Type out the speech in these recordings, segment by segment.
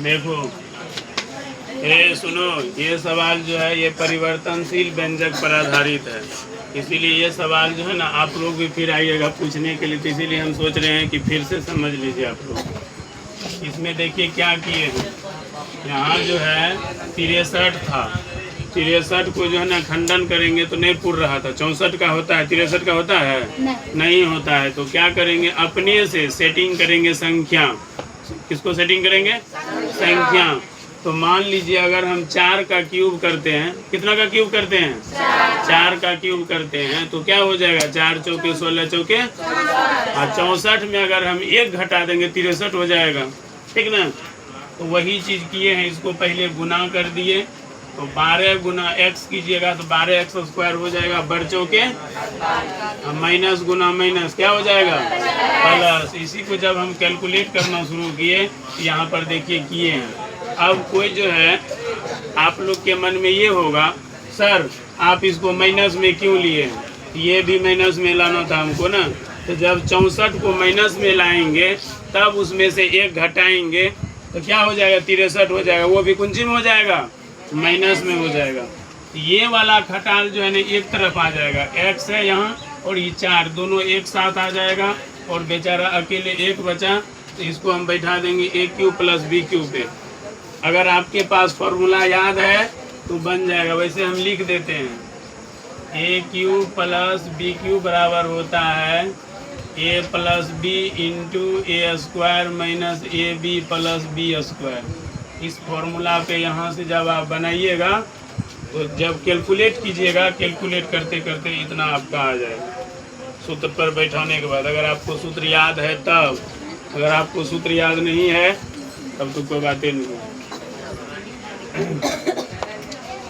देखो ये सुनो, ये सवाल जो है ये परिवर्तनशील व्यंजक पर आधारित है, इसीलिए ये सवाल जो है ना आप लोग भी फिर आइएगा पूछने के लिए, तो इसीलिए हम सोच रहे हैं कि फिर से समझ लीजिए आप लोग। इसमें देखिए क्या किए हैं, यहाँ जो है 63 था, 63 को जो है ना खंडन करेंगे तो नहीं पूर रहा था। 64 का होता है, 63 का होता है नहीं होता है। तो क्या करेंगे, अपने से सेटिंग करेंगे संख्या। किसको सेटिंग करेंगे? संख्या। तो मान लीजिए अगर हम 4 का क्यूब करते हैं, कितना का क्यूब करते हैं? 4 का क्यूब करते हैं तो क्या हो जाएगा? 4 चौके 16 चौके, और 64 में अगर हम 1 घटा देंगे 63 हो जाएगा, ठीक ना। तो वही चीज़ किए हैं, इसको पहले गुना कर दिए, तो 12 गुना x कीजिएगा तो 12x स्क्वायर हो जाएगा, बढ़ चौके माइनस गुना माइनस क्या हो जाएगा? प्लस। इसी को जब हम कैलकुलेट करना शुरू किए, यहाँ पर देखिए किए हैं। अब कोई जो है आप लोग के मन में ये होगा, सर आप इसको माइनस में क्यों लिए? ये भी माइनस में लाना था हमको ना। तो जब 64 को माइनस में लाएंगे तब उसमें से 1 घटाएंगे तो क्या हो जाएगा? 63 हो जाएगा, वो भी कुंजी में हो जाएगा, माइनस में हो जाएगा। ये वाला खटाल जो है ना एक तरफ आ जाएगा, x है यहाँ और ये 4 दोनों एक साथ आ जाएगा, और बेचारा अकेले 1 बचा, तो इसको हम बैठा देंगे a cube plus b cube पे। अगर आपके पास फॉर्मूला याद है तो बन जाएगा, वैसे हम लिख देते हैं a cube plus b cube बराबर होता है a plus B into A square minus A B plus B square. इस फॉर्मूला पे यहाँ से जब आप बनाइएगा तो जब कैलकुलेट कीजिएगा, कैलकुलेट करते करते इतना आपका आ जाएगा सूत्र पर बैठाने के बाद। अगर आपको सूत्र याद है तब, अगर आपको सूत्र याद नहीं है तब तो कोई बातें नहीं है।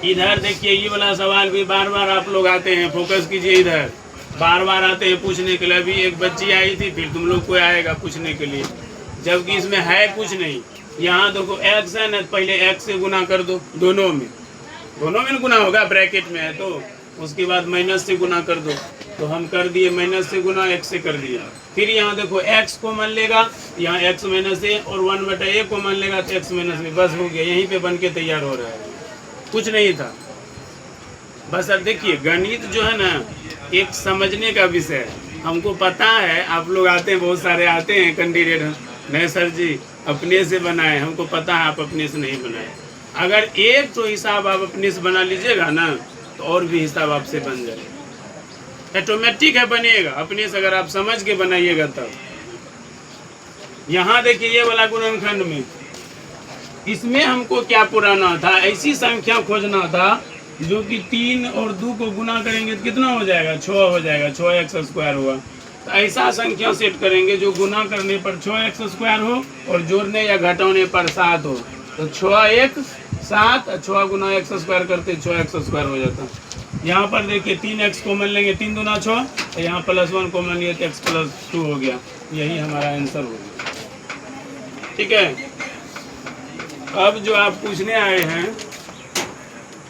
इधर देखिए ये वाला सवाल भी बार बार आप लोग आते हैं, फोकस कीजिए, इधर बार बार आते हैं पूछने के लिए। अभी एक बच्ची आई थी, फिर तुम लोग कोई आएगा पूछने के लिए, जबकि इसमें है कुछ नहीं। यहाँ देखो x है ना, पहले x से गुना कर दो, दोनों में गुना होगा, ब्रैकेट में है तो उसके बाद माइनस से गुना कर दो। तो हम कर दिए माइनस से गुना, x से कर दिया। फिर यहाँ देखो x को मान लेगा, यहाँ x माइनस a और 1/a को मान लेगा तो x माइनस b, बस हो गया, यहीं पे बन के तैयार हो रहा है, कुछ नहीं था बस। अब देखिए गणित जो है ना एक समझने का विषय है। हमको पता है आप लोग आते हैं, बहुत सारे आते हैं कैंडिडेट, नहीं सर जी अपने से बनाए, हमको पता है आप अपने से नहीं बनाए। अगर एक तो हिसाब आप अपने से बना लीजिएगा ना तो और भी हिसाब आपसे बन जाएगा, ऑटोमेटिक है बनेगा अपने से, अगर आप समझ के बनाइएगा तब। यहाँ देखिए ये वाला गुणनखंड में, इसमें हमको क्या पुराना था, ऐसी संख्या खोजना था जो कि 3 और 2 को गुना करेंगे तो कितना हो जाएगा? 6 हो जाएगा, 6x स्क्वायर हुआ। तो ऐसा संख्या सेट करेंगे जो गुना करने पर 6x स्क्वायर हो और जोड़ने या घटाने पर 7 हो। तो 6 1 7, 6 गुना x स्क्वायर करते 6x स्क्वायर हो जाता। यहाँ पर देखिए 3x कॉमन लेंगे, 3 दूना 6, तो यहाँ +1 कॉमन लिए तो x + 2 हो गया, यही हमारा आंसर हो गया, ठीक है। अब जो आप पूछने आए हैं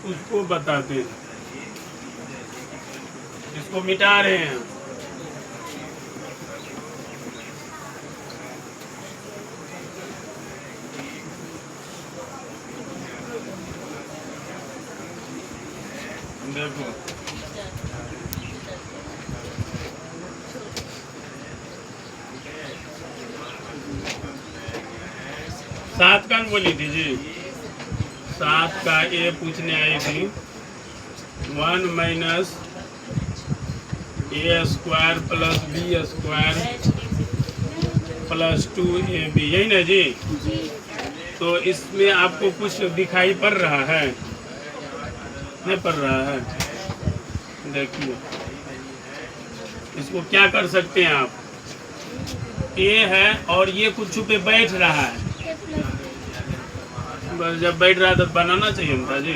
उसको बताते हैं, इसको मिटा रहे हैं। देखो 7 का बोली थी जी, 7 का ए पूछने आई थी, 1 minus A square plus B square plus 2ab, यही ना जी? तो इसमें आपको कुछ दिखाई पड़ रहा है? नहीं पड़ रहा है? देखिए इसको क्या कर सकते हैं आप, ए है और ये कुछ पे बैठ रहा है, बस जब बैठ रहा है तो बनाना चाहिए था जी।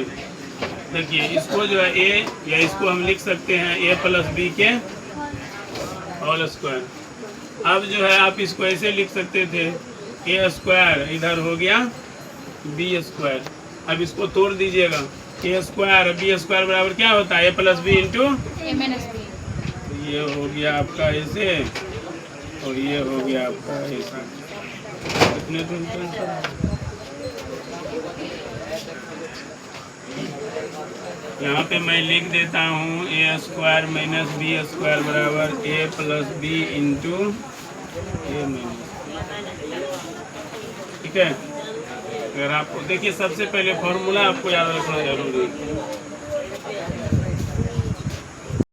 देखिए इसको जो है ए, या इसको हम लिख सकते हैं a प्लस बी के होल स्क्वायर। अब जो है आप इसको ऐसे लिख सकते थे, a स्क्वायर इधर हो गया b स्क्वायर। अब इसको तोड़ दीजिएगा, a स्क्वायर b स्क्वायर बराबर क्या होता है? a plus B into a minus B. ये हो गया आपका ऐसे और ये हो गया आपका ऐसे। कितने यहाँ पे मैं लिख देता हूँ ए स्क्वायर माइनस बी स्क्वायर बराबर ए प्लस बी इंटू ए माइनस। ठीक है, अगर आपको देखिए सबसे पहले फॉर्मूला आपको याद रखना जरूरी है।